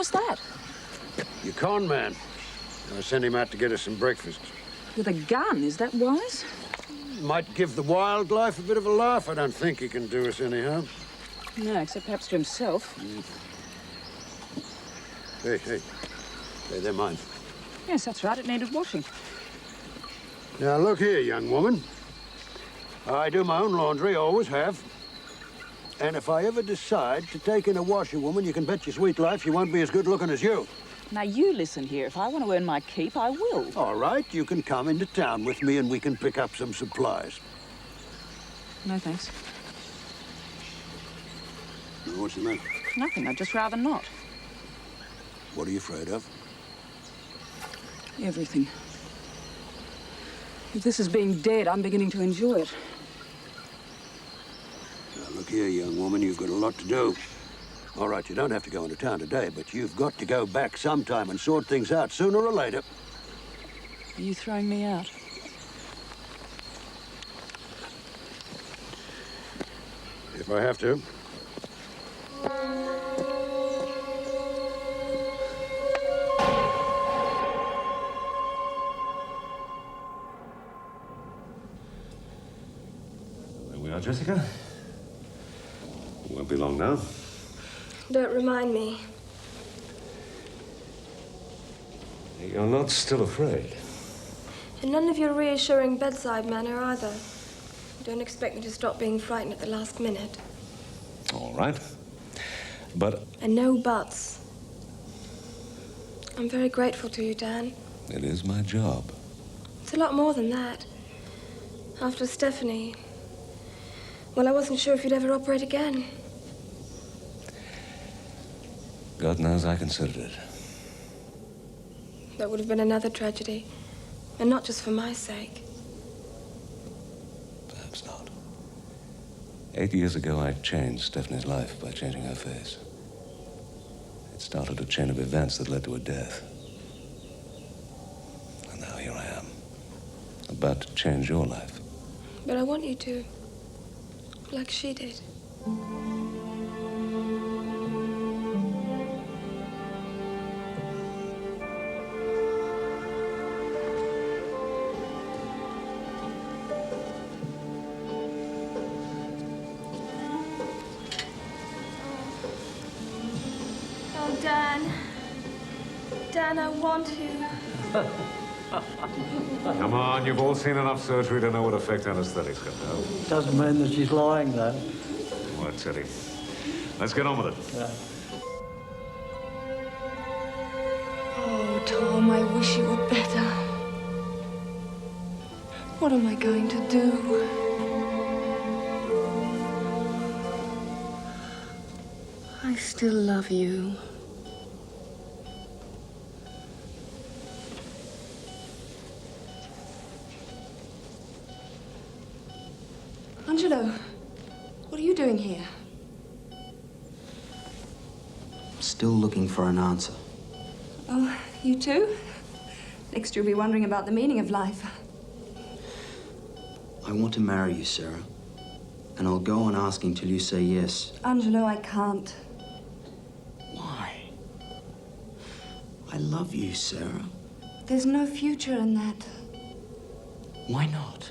was that? Your con man. I sent him out to get us some breakfast. With a gun, is that wise? Might give the wildlife a bit of a laugh. I don't think he can do us any harm. No, except perhaps to himself. Hey. They're mine. Yes, that's right. It needed washing. Now, look here, young woman. I do my own laundry, always have. And if I ever decide to take in a washerwoman, you can bet your sweet life she won't be as good looking as you. Now, you listen here. If I want to earn my keep, I will. All right, you can come into town with me and we can pick up some supplies. No, thanks. What's the matter? Nothing. I'd just rather not. What are you afraid of? Everything. If this is being dead, I'm beginning to enjoy it. Now, look here, young woman, you've got a lot to do. All right, you don't have to go into town today, but you've got to go back sometime and sort things out sooner or later. Are you throwing me out? If I have to. There we are, Jessica. Won't be long now. Don't remind me. You're not still afraid. And none of your reassuring bedside manner either. Don't expect me to stop being frightened at the last minute. All right. But And no buts. I'm very grateful to you, Dan. it is my job. It's a lot more than that. After Stephanie, well, I wasn't sure if you'd ever operate again. God knows I considered it. That would have been another tragedy. And not just for my sake. Perhaps not. 8 years ago, I changed Stephanie's life by changing her face. It started a chain of events that led to her death. And now here I am, about to change your life. But I want you to. Like she did. Oh, Dan. Dan, I want to. Come on, you've all seen enough surgery to know what effect anesthetics can have. Doesn't mean that she's lying, though. All right, Teddy. Let's get on with it. Yeah. Oh, Tom, I wish you were better. What am I going to do? I still love you. Angelo, what are you doing here? Still looking for an answer. Oh, you too? Next you'll be wondering about the meaning of life. I want to marry you, Sarah. And I'll go on asking till you say yes. Angelo, I can't. Why? I love you, Sarah. There's no future in that. Why not?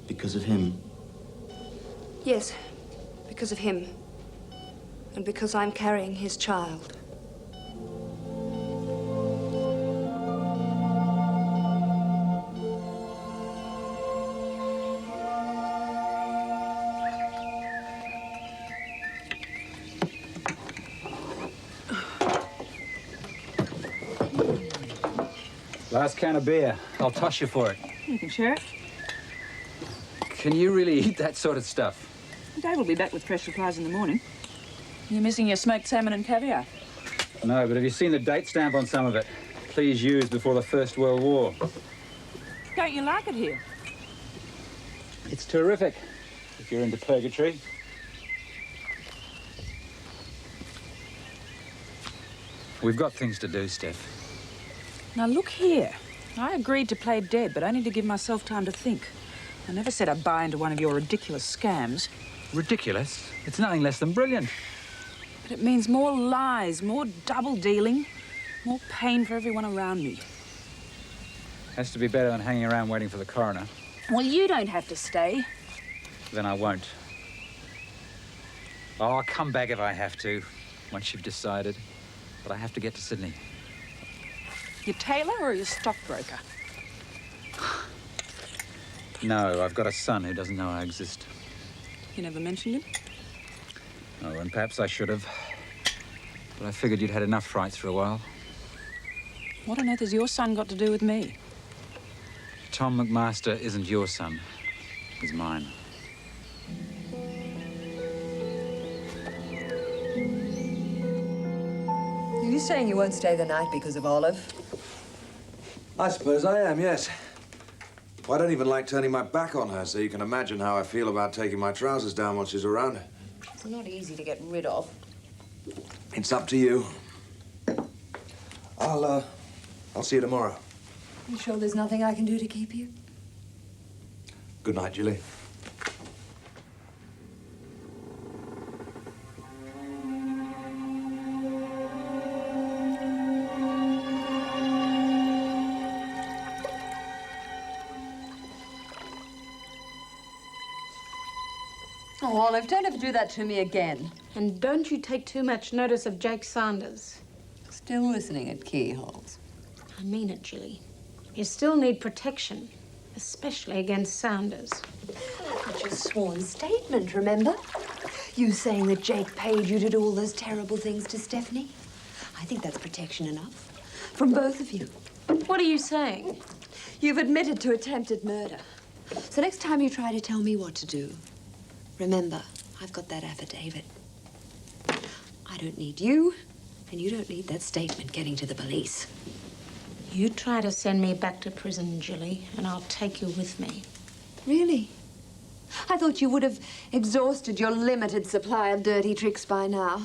Because of him. Yes, because of him. And because I'm carrying his child. Last can of beer. I'll toss you for it. You can share it. Can you really eat that sort of stuff? Dave will be back with fresh supplies in the morning. You're missing your smoked salmon and caviar. No, but have you seen the date stamp on some of it? Please use before the First World War. Don't you like it here? It's terrific, if you're into purgatory. We've got things to do, Steph. Now, look here. I agreed to play dead, but only to give myself time to think. I never said I'd buy into one of your ridiculous scams. Ridiculous? It's nothing less than brilliant. But it means more lies, more double-dealing, more pain for everyone around me. Has to be better than hanging around waiting for the coroner. Well, you don't have to stay. Then I won't. Oh, I'll come back if I have to, once you've decided. But I have to get to Sydney. Your tailor or your stockbroker? No, I've got a son who doesn't know I exist. You never mentioned him? Oh, and perhaps I should have. But I figured you'd had enough frights for a while. What on earth has your son got to do with me? Tom McMaster isn't your son. He's mine. Are you saying you won't stay the night because of Olive? I suppose I am, yes. Well, I don't even like turning my back on her, so you can imagine how I feel about taking my trousers down once she's around. It's not easy to get rid of. It's up to you. I'll see you tomorrow. You sure there's nothing I can do to keep you? Good night, Julie. Oh, Olive, don't ever do that to me again. And don't you take too much notice of Jake Sanders. Still listening at keyholes. I mean it, Julie. You still need protection, especially against Sanders. That's your sworn statement, remember? You saying that Jake paid you to do all those terrible things to Stephanie? I think that's protection enough. From both of you. What are you saying? You've admitted to attempted murder. So next time you try to tell me what to do, remember, I've got that affidavit. I don't need you, and you don't need that statement getting to the police. You try to send me back to prison, Julie, and I'll take you with me. Really? I thought you would have exhausted your limited supply of dirty tricks by now.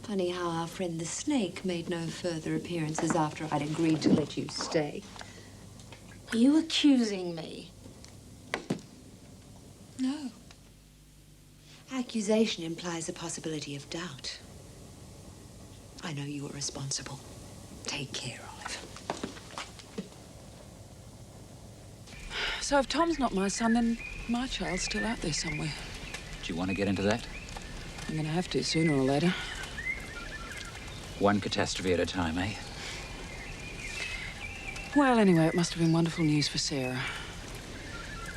Funny how our friend the snake made no further appearances after I'd agreed to let you stay. Are you accusing me? No. Accusation implies a possibility of doubt. I know you were responsible. Take care, Olive. So if Tom's not my son, then my child's still out there somewhere. Do you want to get into that? I'm gonna have to sooner or later. One catastrophe at a time, eh? Well, anyway, it must have been wonderful news for Sarah.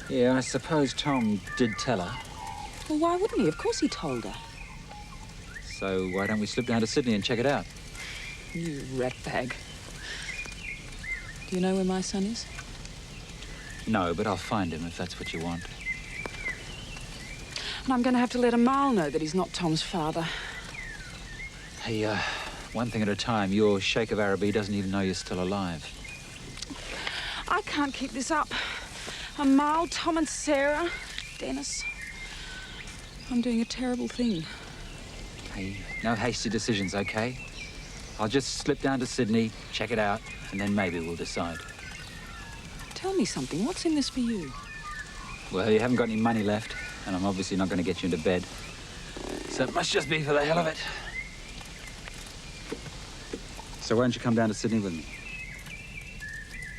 Yeah, I suppose Tom did tell her. Well, why wouldn't he? Of course he told her. So why don't we slip down to Sydney and check it out? You ratbag. Do you know where my son is? No, but I'll find him if that's what you want. And I'm going to have to let Amal know that he's not Tom's father. Hey, one thing at a time. Your Sheikh of Araby doesn't even know you're still alive. I can't keep this up. Amal, Tom and Sarah, Dennis. I'm doing a terrible thing. Hey, no hasty decisions, okay? I'll just slip down to Sydney, check it out, and then maybe we'll decide. Tell me something. What's in this for you? Well, you haven't got any money left, and I'm obviously not going to get you into bed. So it must just be for the hell of it. So why don't you come down to Sydney with me?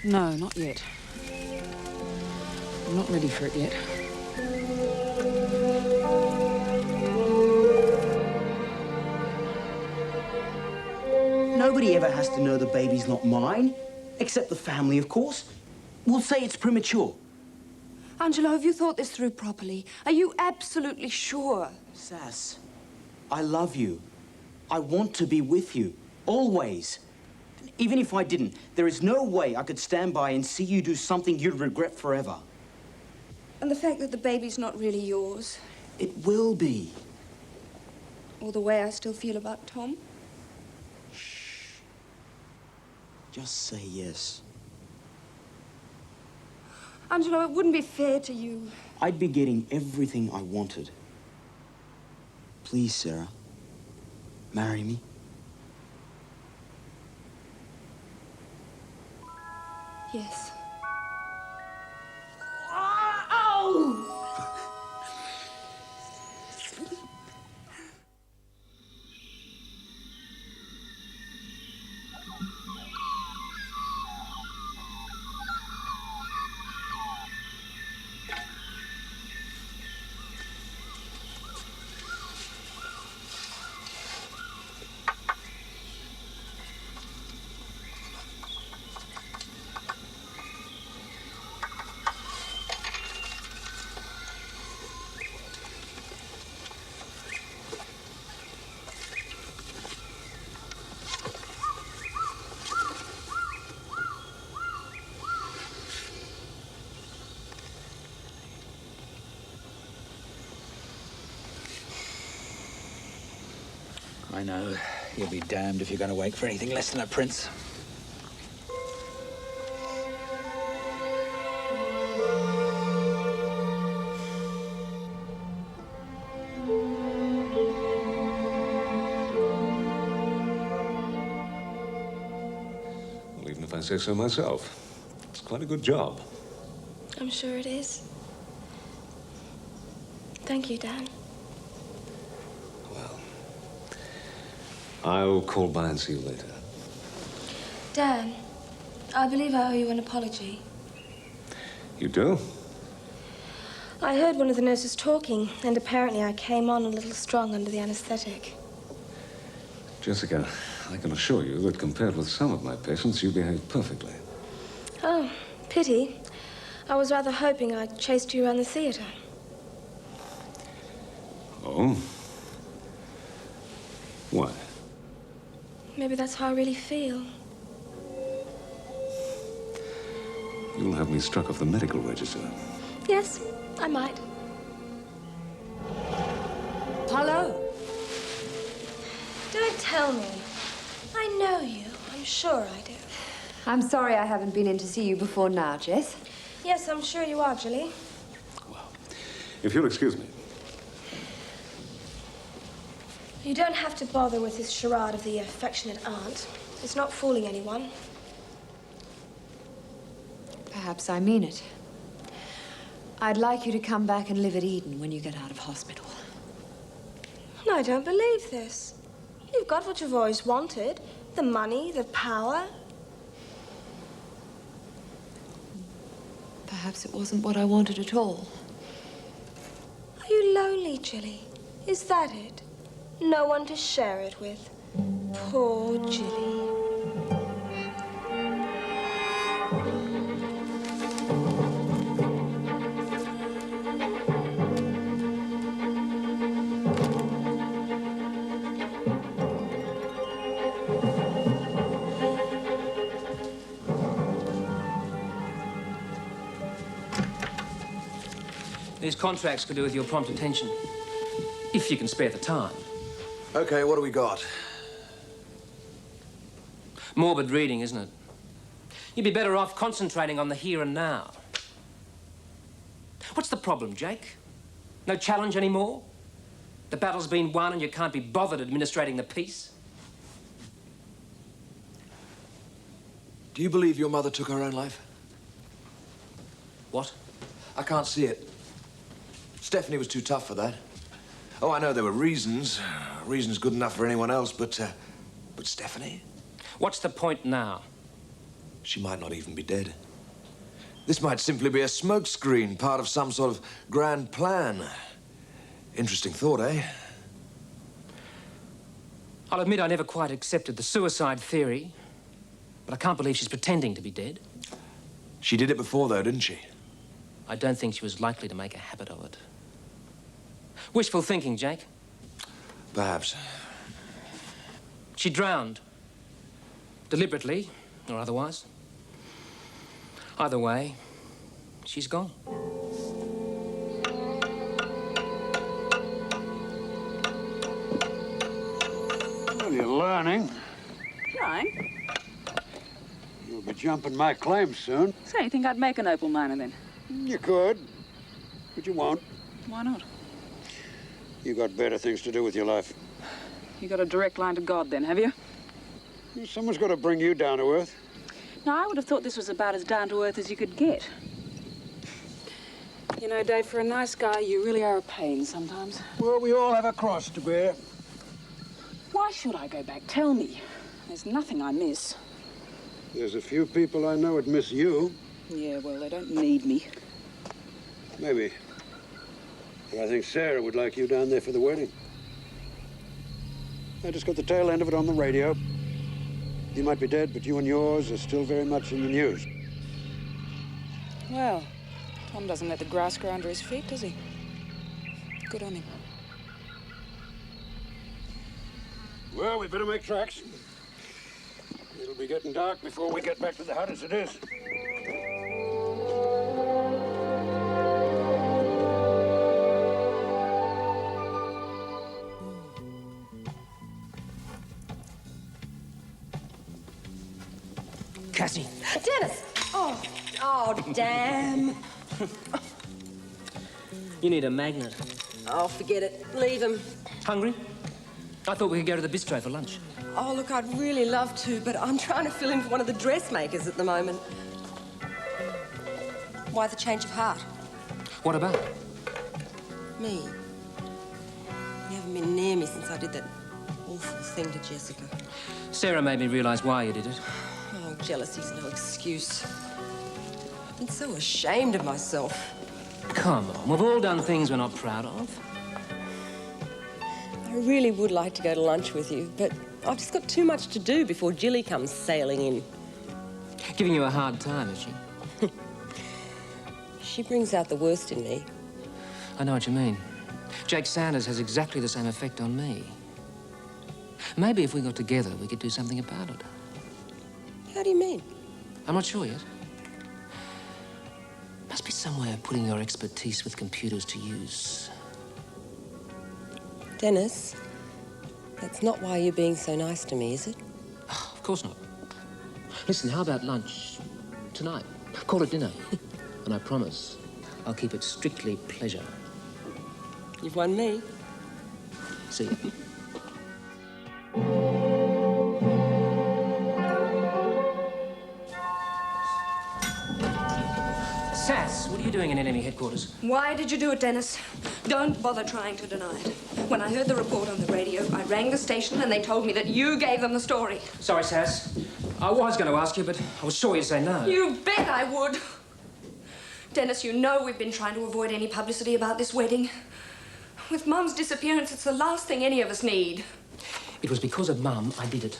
No, not yet. I'm not ready for it yet. Nobody ever has to know the baby's not mine, except the family, of course. We'll say it's premature. Angelo, have you thought this through properly? Are you absolutely sure? Sass, I love you. I want to be with you, always. Even if I didn't, there is no way I could stand by and see you do something you'd regret forever. And the fact that the baby's not really yours, It will be. or the way I still feel about Tom. Just say yes. Angelo, it wouldn't be fair to you. I'd be getting everything I wanted. Please, Sarah, marry me. Yes. I know. You'll be damned if you're going to wait for anything less than a prince. Well, even if I say so myself, it's quite a good job. I'm sure it is. Thank you, Dan. Well, I'll call by and see you later. Dan, I believe I owe you an apology. You do? I heard one of the nurses talking, and apparently I came on a little strong under the anesthetic. Jessica, I can assure you that compared with some of my patients, you behave perfectly. Oh, pity. I was rather hoping I'd chased you around the theater. Oh? Why? Maybe that's how I really feel. You'll have me struck off the medical register. Yes, I might. Hello. Don't tell me. I know you. I'm sure I do. I'm sorry I haven't been in to see you before now, Jess. Yes, I'm sure you are, Julie. Well, if you'll excuse me. You don't have to bother with this charade of the affectionate aunt. It's not fooling anyone. Perhaps I mean it. I'd like you to come back and live at Eden when you get out of hospital. I don't believe this. You've got what you've always wanted. The money, the power. Perhaps it wasn't what I wanted at all. Are you lonely, Julie? Is that it? No one to share it with. Poor Julie. These contracts could do with your prompt attention, if you can spare the time. Okay, what do we got? Morbid reading, isn't it? You'd be better off concentrating on the here and now. What's the problem, Jake? No challenge anymore? The battle's been won and you can't be bothered administrating the peace? Do you believe your mother took her own life? What? I can't see it. Stephanie was too tough for that. Oh, I know there were reasons. Reasons good enough for anyone else, but Stephanie? What's the point now? She might not even be dead. This might simply be a smokescreen, part of some sort of grand plan. Interesting thought, eh? I'll admit I never quite accepted the suicide theory, but I can't believe she's pretending to be dead. She did it before, though, didn't she? I don't think she was likely to make a habit of it. Wishful thinking, Jake. Perhaps. She drowned. Deliberately, or otherwise. Either way, she's gone. Well, you're learning. Trying. You'll be jumping my claims soon. So you think I'd make an opal miner then? You could, but you won't. Why not? You got better things to do with your life. You got a direct line to God then, have you? Someone's got to bring you down to earth. Now, I would have thought this was about as down to earth as you could get. You know, Dave, for a nice guy, you really are a pain sometimes. Well, we all have a cross to bear. Why should I go back? Tell me. There's nothing I miss. There's a few people I know would miss you. Yeah, well, they don't need me. Maybe. But I think Sarah would like you down there for the wedding. I just got the tail end of it on the radio. You might be dead, but you and yours are still very much in the news. Well, Tom doesn't let the grass grow under his feet, does he? Good on him. Well, we better make tracks. It'll be getting dark before we get back to the hut as it is. Oh, damn. You need a magnet. Oh, forget it. Leave him. Hungry? I thought we could go to the bistro for lunch. Oh, look, I'd really love to, but I'm trying to fill in for one of the dressmakers at the moment. Why the change of heart? What about? Me. You haven't been near me since I did that awful thing to Jessica. Sarah made me realise why you did it. Oh, jealousy's no excuse. I've been so ashamed of myself. Come on, we've all done things we're not proud of. I really would like to go to lunch with you, but I've just got too much to do before Jilly comes sailing in. Giving you a hard time, is she? She brings out the worst in me. I know what you mean. Jake Sanders has exactly the same effect on me. Maybe if we got together, we could do something about it. How do you mean? I'm not sure yet. Must be some way of putting your expertise with computers to use. Dennis, that's not why you're being so nice to me, is it? Oh, of course not. Listen, how about lunch tonight? Call it dinner. And I promise I'll keep it strictly pleasure. You've won me. See you. Sass, what are you doing in enemy headquarters? Why did you do it, Dennis? Don't bother trying to deny it. When I heard the report on the radio, I rang the station and they told me that you gave them the story. Sorry, Sass. I was going to ask you, but I was sure you'd say no. You bet I would. Dennis, you know we've been trying to avoid any publicity about this wedding. With Mum's disappearance, it's the last thing any of us need. It was because of Mum I did it.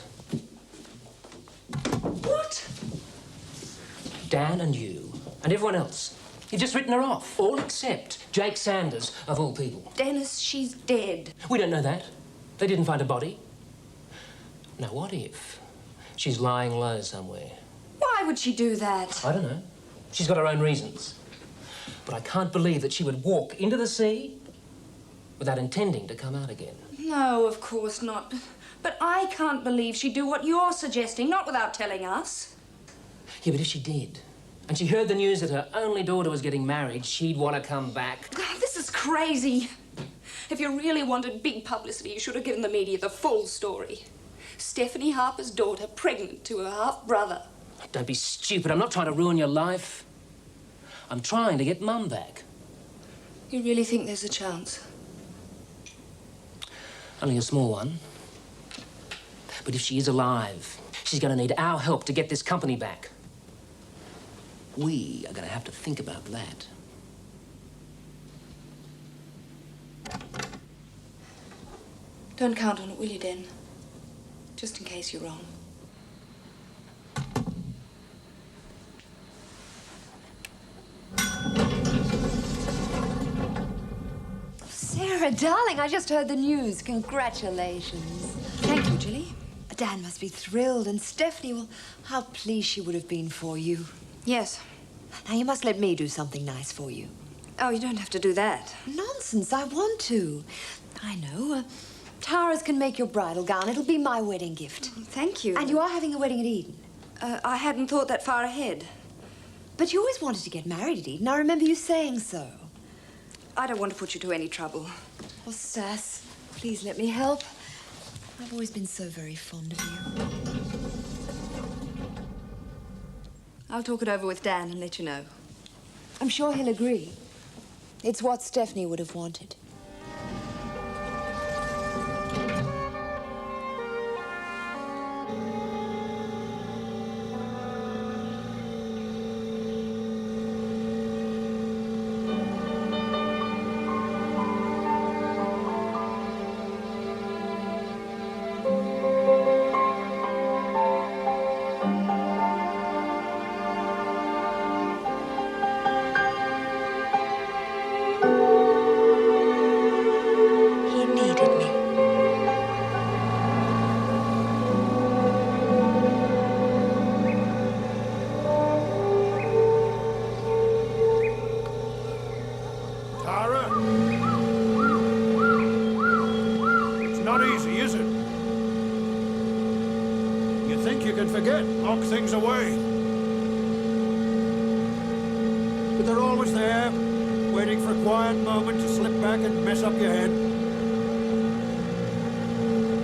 What? Dan and you and everyone else. You've just written her off. All except Jake Sanders, of all people. Dennis, she's dead. We don't know that. They didn't find a body. Now, what if she's lying low somewhere? Why would she do that? I don't know. She's got her own reasons. But I can't believe that she would walk into the sea without intending to come out again. No, of course not. But I can't believe she'd do what you're suggesting, not without telling us. Yeah, but if she did, and she heard the news that her only daughter was getting married, she'd want to come back. God, this is crazy. If you really wanted big publicity, you should have given the media the full story. Stephanie Harper's daughter pregnant to her half-brother. Don't be stupid. I'm not trying to ruin your life. I'm trying to get Mum back. You really think there's a chance? Only a small one. But if she is alive, she's going to need our help to get this company back. We are going to have to think about that. Don't count on it, will you, Den? Just in case you're wrong. Sarah, darling, I just heard the news. Congratulations. Thank you, Jilly. Dan must be thrilled, and Stephanie, well, how pleased she would have been for you. Yes. Now, you must let me do something nice for you. Oh, you don't have to do that. Nonsense, I want to. I know. Tara's can make your bridal gown. It'll be my wedding gift. Thank you. And you are having a wedding at Eden. I hadn't thought that far ahead. But you always wanted to get married at Eden. I remember you saying so. I don't want to put you to any trouble. Oh, Sass, please let me help. I've always been so very fond of you. I'll talk it over with Dan and let you know. I'm sure he'll agree. It's what Stephanie would have wanted. Things away. But they're always there, waiting for a quiet moment to slip back and mess up your head.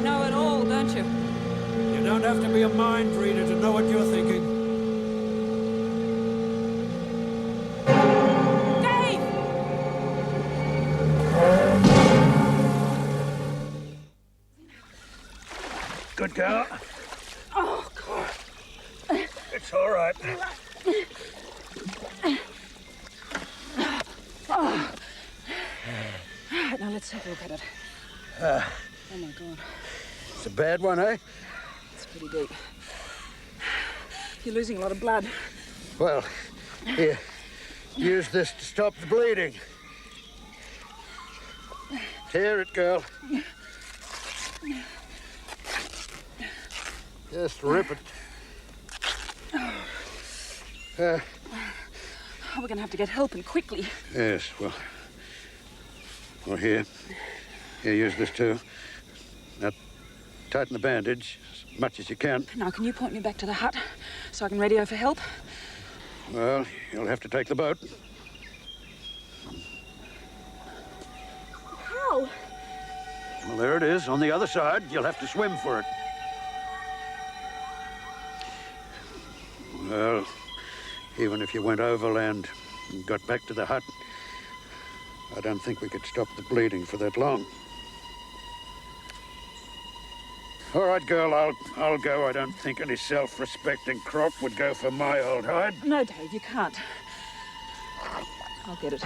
Know it all, don't you? You don't have to be a mind reader to know what you're thinking. Good girl. Oh, God. It's all right. Oh. Right, now let's have a look at it. Oh, my God. It's a bad one, eh? It's pretty deep. You're losing a lot of blood. Well, here, use this to stop the bleeding. Tear it, girl. Just rip it. We're going to have to get help, and quickly. Yes, well, here, use this too. Now, tighten the bandage as much as you can. Now, can you point me back to the hut so I can radio for help? Well, you'll have to take the boat. How? Well, there it is, on the other side. You'll have to swim for it. Well, even if you went overland and got back to the hut, I don't think we could stop the bleeding for that long. All right, girl, I'll go. I don't think any self-respecting croc would go for my old hide. No, Dave, you can't. I'll get it.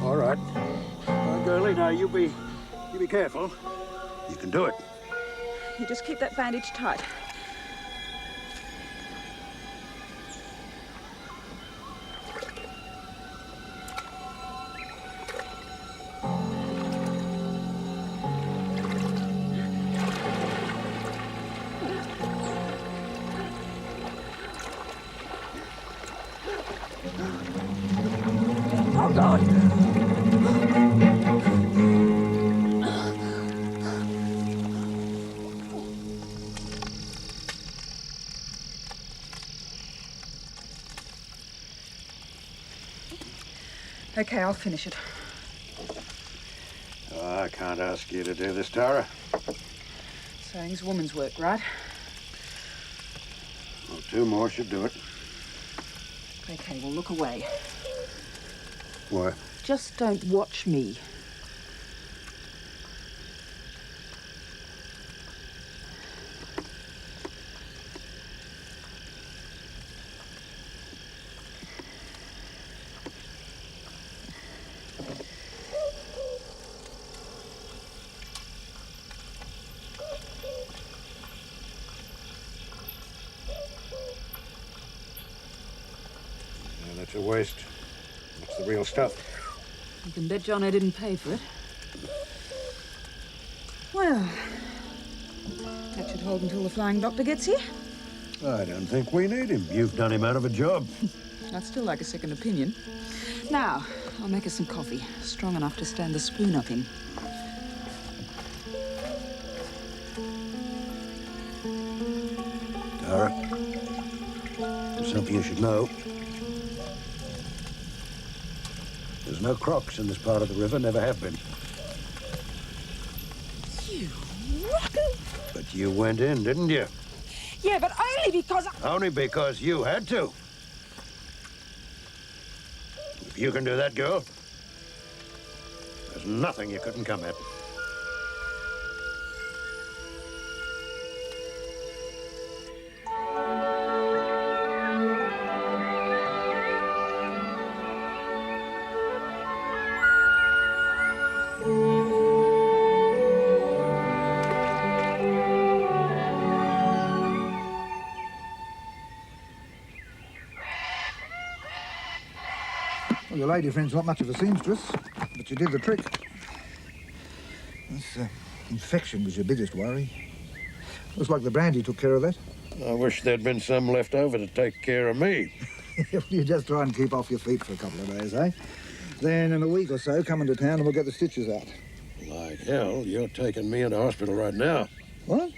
All right. Well, girlie, now you be careful. You can do it. You just keep that bandage tight. Oh, God! Okay, I'll finish it. Oh, I can't ask you to do this, Tara. Saying's woman's work, right? Well, 2 more should do it. Okay, well, look away. Why? Just don't watch me. Yeah, that's a waste. It's the real stuff. You can bet John I didn't pay for it. Well, that should hold until the flying doctor gets here. I don't think we need him. You've done him out of a job. I'd still like a second opinion. Now, I'll make us some coffee, strong enough to stand the spoon up in. Tara, there's something you should know. There's no crocs in this part of the river, never have been. You rotten... But you went in, didn't you? Yeah, but only because Only because you had to. If you can do that, girl, there's nothing you couldn't come at. Well, your lady friend's not much of a seamstress, but you did the trick. This infection was your biggest worry. Looks like the brandy took care of that. I wish there'd been some left over to take care of me. You just try and keep off your feet for a couple of days, eh? Then in a week or so, come into town and we'll get the stitches out. Like hell, you're taking me into hospital right now. What?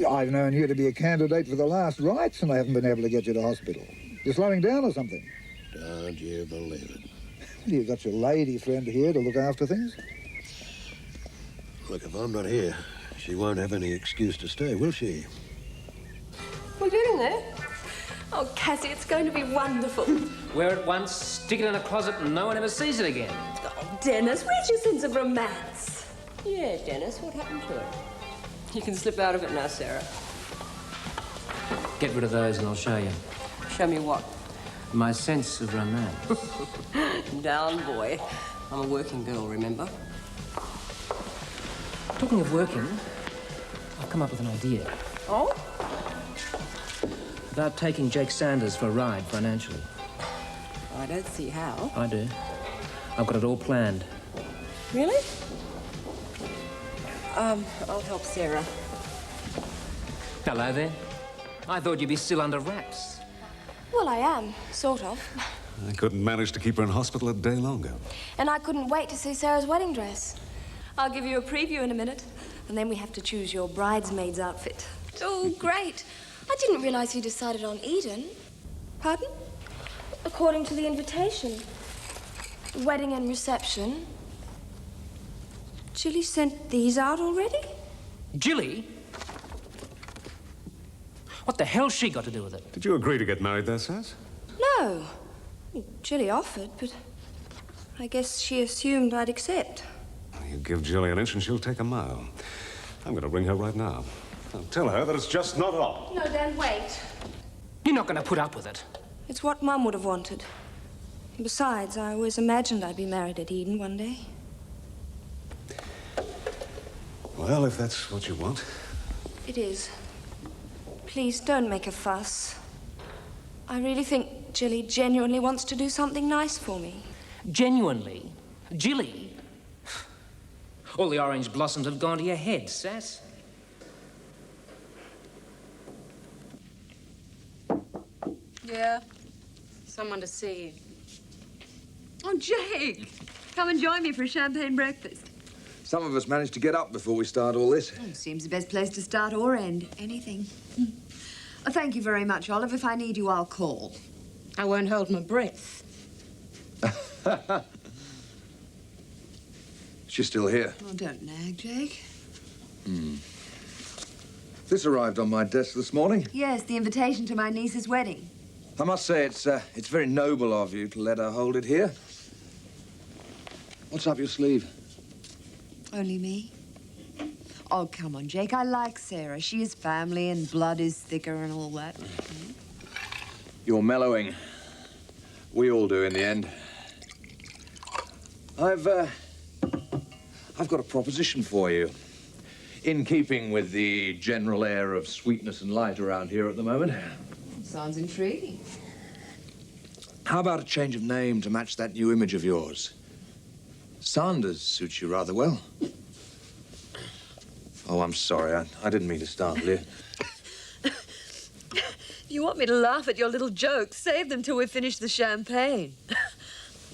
I've known you to be a candidate for the last rites and I haven't been able to get you to hospital. You're slowing down or something? Don't you believe it. You've got your lady friend here to look after things. Look, if I'm not here, she won't have any excuse to stay, will she? We're getting there. Oh, Cassie, it's going to be wonderful. Wear it once, stick it in a closet, and no one ever sees it again. Oh, Dennis, where's your sense of romance? Yeah, Dennis, what happened to it? You can slip out of it now, Sarah. Get rid of those and I'll show you. Show me what? My sense of romance. Down, boy. I'm a working girl, remember? Talking of working, I've come up with an idea. Oh? About taking Jake Sanders for a ride financially. I don't see how. I do. I've got it all planned. Really? I'll help Sarah. Hello there. I thought you'd be still under wraps. Well, I am, sort of. I couldn't manage to keep her in hospital a day longer. And I couldn't wait to see Sarah's wedding dress. I'll give you a preview in a minute, and then we have to choose your bridesmaid's outfit. Oh, great. I didn't realize you decided on Eden. Pardon? According to the invitation. Wedding and reception. Jilly sent these out already? Jilly? What the hell's she got to do with it? Did you agree to get married there, Sass? No. Jilly offered, but I guess she assumed I'd accept. You give Jilly an inch and she'll take a mile. I'm going to ring her right now. I'll tell her that it's just not on. No, Dan, wait. You're not going to put up with it. It's what Mum would have wanted. Besides, I always imagined I'd be married at Eden one day. Well, if that's what you want. It is. Please don't make a fuss. I really think Jilly genuinely wants to do something nice for me. Genuinely? Jilly? All the orange blossoms have gone to your head, Sass. Yeah? Someone to see you. Oh, Jake! Come and join me for a champagne breakfast. Some of us managed to get up before we start all this. Oh, seems the best place to start or end. Anything. Oh, thank you very much, Olive. If I need you, I'll call. I won't hold my breath. She's still here. Oh, don't nag, Jake. This arrived on my desk this morning. Yes, the invitation to my niece's wedding. I must say it's very noble of you to let her hold it here. What's up your sleeve? Only me? Oh, come on, Jake. I like Sarah. She is family and blood is thicker and all that. You're mellowing. We all do in the end. I've got a proposition for you. In keeping with the general air of sweetness and light around here at the moment. Sounds intriguing. How about a change of name to match that new image of yours? Sanders suits you rather well. Oh, I'm sorry. I didn't mean to startle you. You want me to laugh at your little jokes? Save them till we finish the champagne.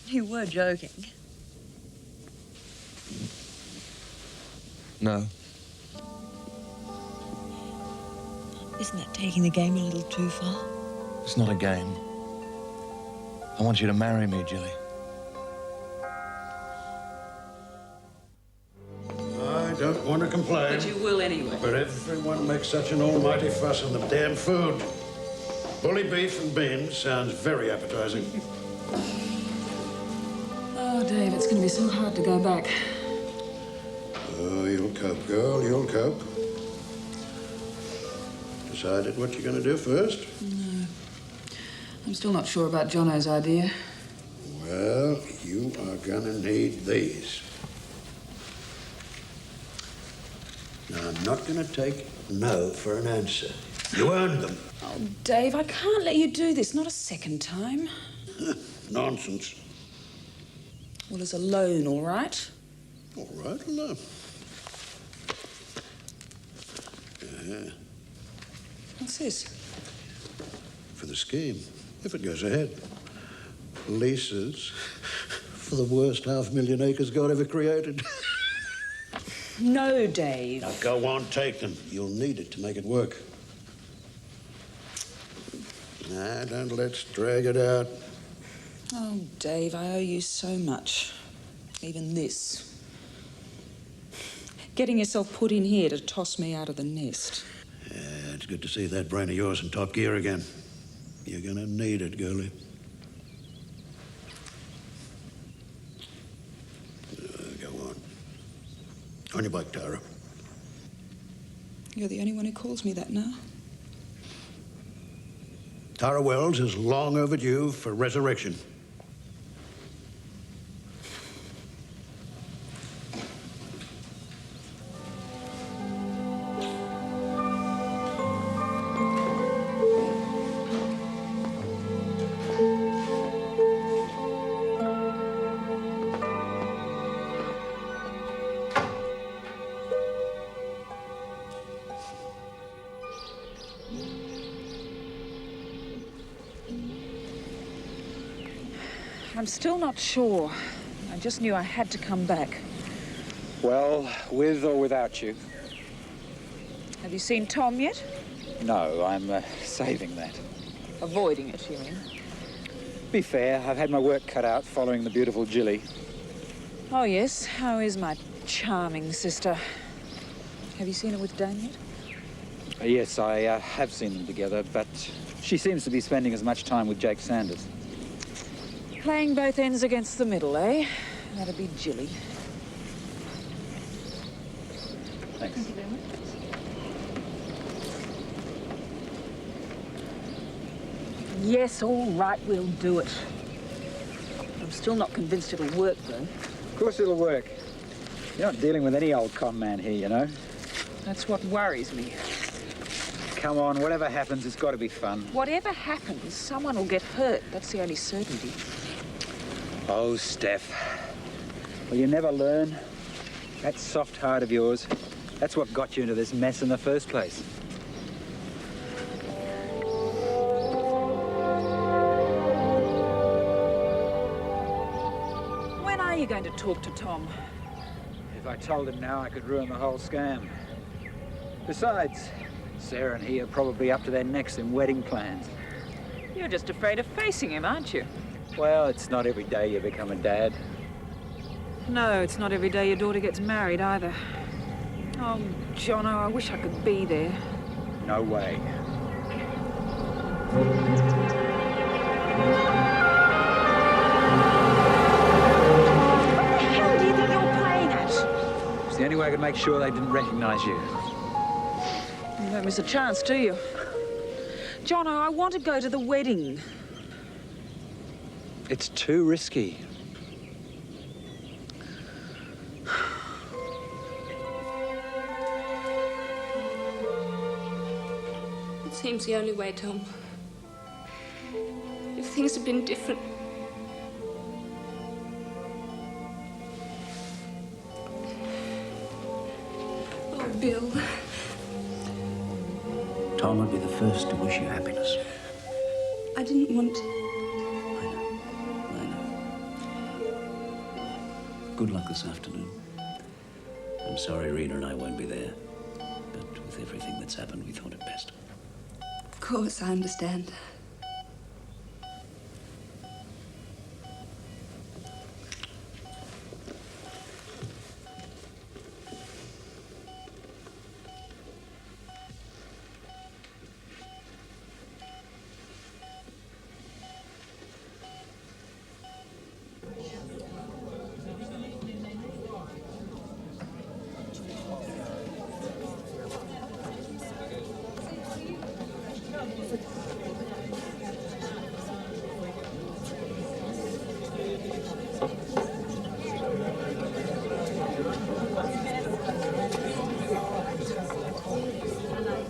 You were joking. No. Isn't that taking the game a little too far? It's not a game. I want you to marry me, Jilly. I don't want to complain. But you will anyway. But everyone makes such an almighty fuss on the damn food. Bully beef and beans sounds very appetizing. Oh, Dave, it's going to be so hard to go back. Oh, you'll cope, girl, you'll cope. Decided what you're going to do first? No. I'm still not sure about Jono's idea. Well, you are going to need these. Now, I'm not going to take no for an answer. You earned them. Oh, Dave, I can't let you do this. Not a second time. Nonsense. Well, as a loan, all right? All right, enough. What's this? For the scheme, if it goes ahead. Leases for the worst 500,000 acres God ever created. No, Dave. Now, go on, take them. You'll need it to make it work. Nah, don't let's drag it out. Oh, Dave, I owe you so much. Even this. Getting yourself put in here to toss me out of the nest. Yeah, it's good to see that brain of yours in top gear again. You're gonna need it, girlie. Go on. On your bike, Tara. You're the only one who calls me that now. Tara Wells is long overdue for resurrection. I'm still not sure. I just knew I had to come back. Well, with or without you? Have you seen Tom yet? No, I'm saving that. Avoiding it, you mean? Be fair, I've had my work cut out following the beautiful Jilly. Oh, yes. How is my charming sister? Have you seen her with Dan yet? Yes, I have seen them together, but she seems to be spending as much time with Jake Sanders. Playing both ends against the middle, eh? That'd be Jilly. Thanks. Thank you very much. Yes, all right, we'll do it. I'm still not convinced it'll work, though. Of course it'll work. You're not dealing with any old con man here, you know. That's what worries me. Come on, whatever happens, it's got to be fun. Whatever happens, someone will get hurt. That's the only certainty. Oh, Steph. Will you never learn? That soft heart of yours, that's what got you into this mess in the first place. When are you going to talk to Tom? If I told him now, I could ruin the whole scam. Besides, Sarah and he are probably up to their necks in wedding plans. You're just afraid of facing him, aren't you? Well, it's not every day you become a dad. No, it's not every day your daughter gets married either. Oh, Jono, I wish I could be there. No way. What the hell do you think you're playing at? It's the only way I could make sure they didn't recognize you. You don't miss a chance, do you? Jono, I want to go to the wedding. It's too risky. It seems the only way, Tom. If things had been different... Oh, Bill. Tom would be the first to wish you happiness. I didn't want to. Good luck this afternoon. I'm sorry Rena and I won't be there, but with everything that's happened, we thought it best. Of course, I understand.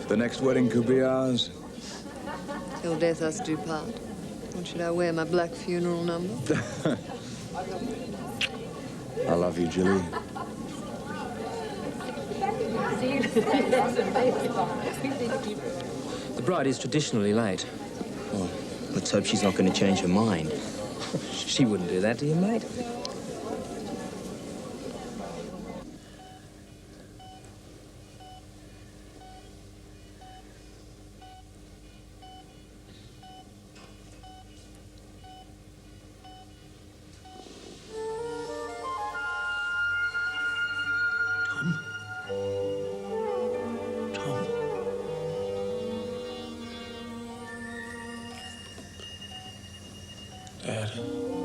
The next wedding could be ours. Till death us do part. Or should I wear my black funeral number? I love you, Jilly. The bride is traditionally late. Well, let's hope she's not going to change her mind. She wouldn't do that to you, mate.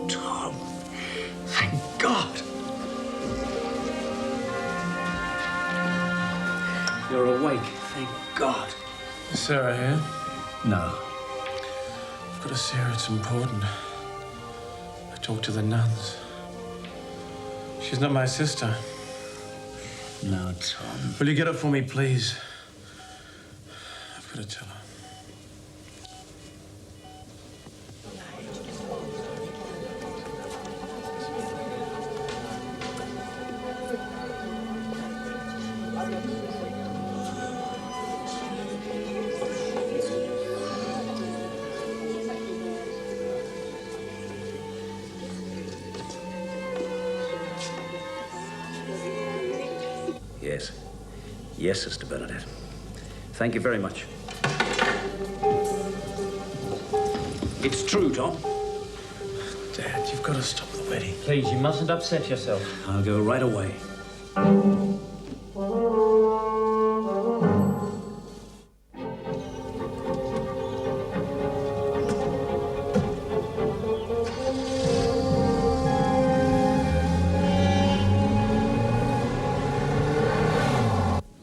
Tom, thank God. You're awake, thank God. Is Sarah here? No. I've got to see her. It's important. I talked to the nuns. She's not my sister. No, Tom. Will you get up for me, please? I've got to tell her. Yes. Yes, Sister Bernadette. Thank you very much. It's true, Tom. Dad, you've got to stop the wedding. Please, you mustn't upset yourself. I'll go right away.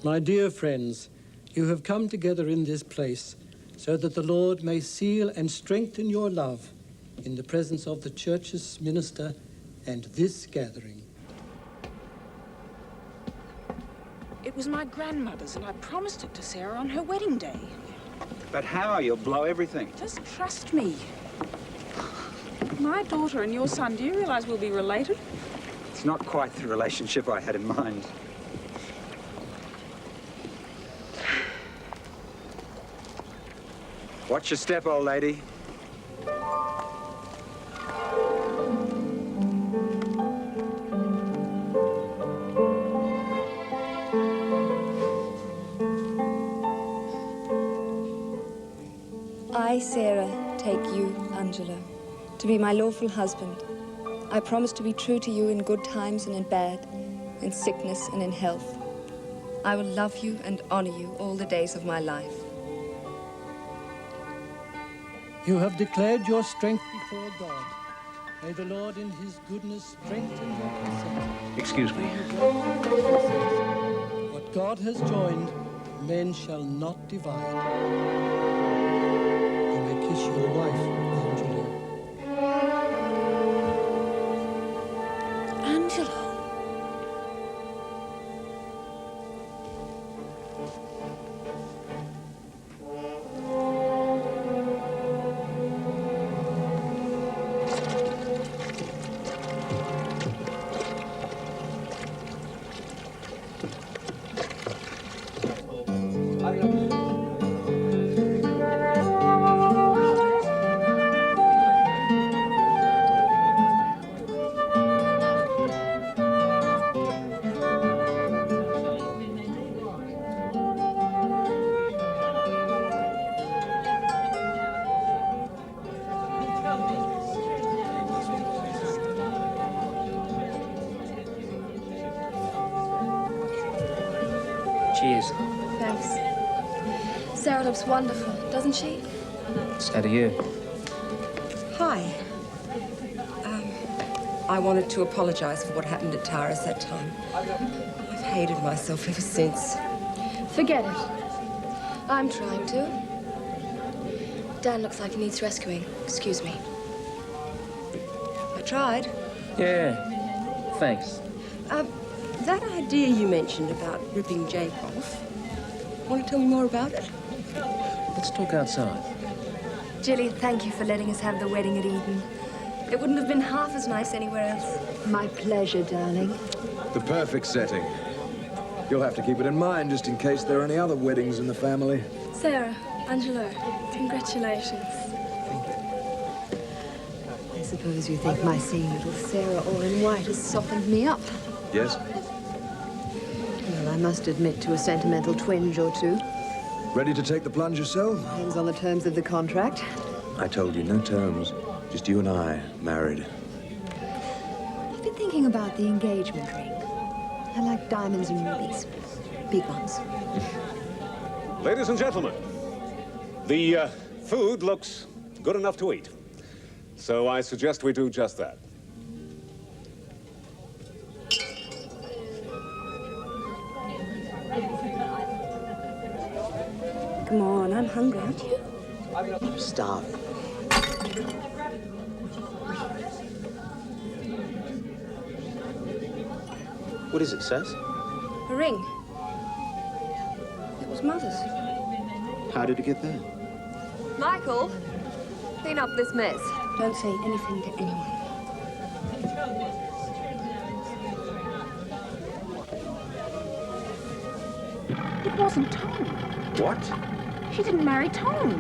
My dear friends, you have come together in this place so that the Lord may seal and strengthen your love in the presence of the Church's minister and this gathering. It was my grandmother's, and I promised it to Sarah on her wedding day. But how? You'll blow everything. Just trust me. My daughter and your son, do you realize we'll be related? It's not quite the relationship I had in mind. Watch your step, old lady. I, Sarah, take you, Angelo, to be my lawful husband. I promise to be true to you in good times and in bad, in sickness and in health. I will love you and honor you all the days of my life. You have declared your strength before God. May the Lord in his goodness strengthen your consent. Excuse me. What God has joined, men shall not divide. You may kiss your wife, Angelo. Angelo. Cheers. Thanks. Sarah looks wonderful, doesn't she? So do you. Hi. I wanted to apologize for what happened at Tara's that time. I've hated myself ever since. Forget it. I'm trying to. Dan looks like he needs rescuing. Excuse me. I tried. Yeah. Thanks. That idea you mentioned about ripping Jake off, want to tell me more about it? Let's talk outside. Jilly, thank you for letting us have the wedding at Eden. It wouldn't have been half as nice anywhere else. My pleasure, darling. The perfect setting. You'll have to keep it in mind just in case there are any other weddings in the family. Sarah, Angelo, congratulations. I suppose you think my seeing little Sarah all in white has softened me up. Yes? Well, I must admit to a sentimental twinge or two. Ready to take the plunge yourself? Depends on the terms of the contract. I told you, no terms. Just you and I, married. I've been thinking about the engagement ring. I like diamonds and rubies. Big ones. Ladies and gentlemen, the food looks good enough to eat. So I suggest we do just that. Come on, I'm hungry, aren't you? I'm starving. What is it, Sass? A ring. It was Mother's. How did it get there? Michael, clean up this mess. Don't say anything to anyone. It wasn't Tom. What? She didn't marry Tom.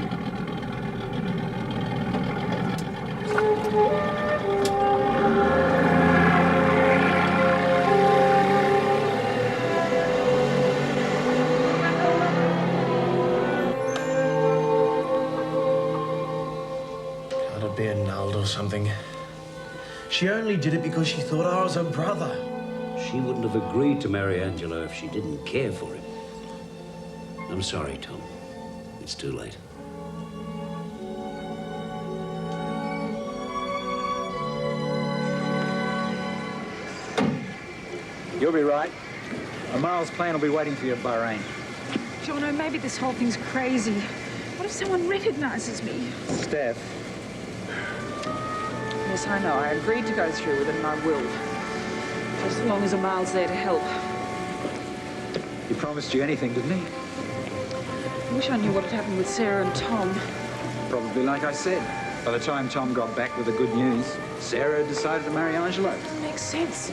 Can't it be annulled or something? She only did it because she thought I was her brother. She wouldn't have agreed to marry Angelo if she didn't care for him. I'm sorry, Tom. It's too late. You'll be right. Amal's plane will be waiting for you at Bahrain. Jono, maybe this whole thing's crazy. What if someone recognizes me? Steph, Yes, I know. I agreed to go through with it and I will. As long as Amal's there to help. he promised you anything, didn't he? I wish I knew what had happened with Sarah and Tom. Probably like I said. By the time Tom got back with the good news, Sarah had decided to marry Angelo. Doesn't make sense.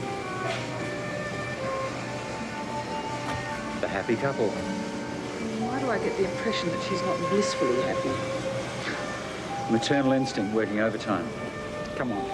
The happy couple. Why do I get the impression that she's not blissfully happy? Maternal instinct working overtime. Come on.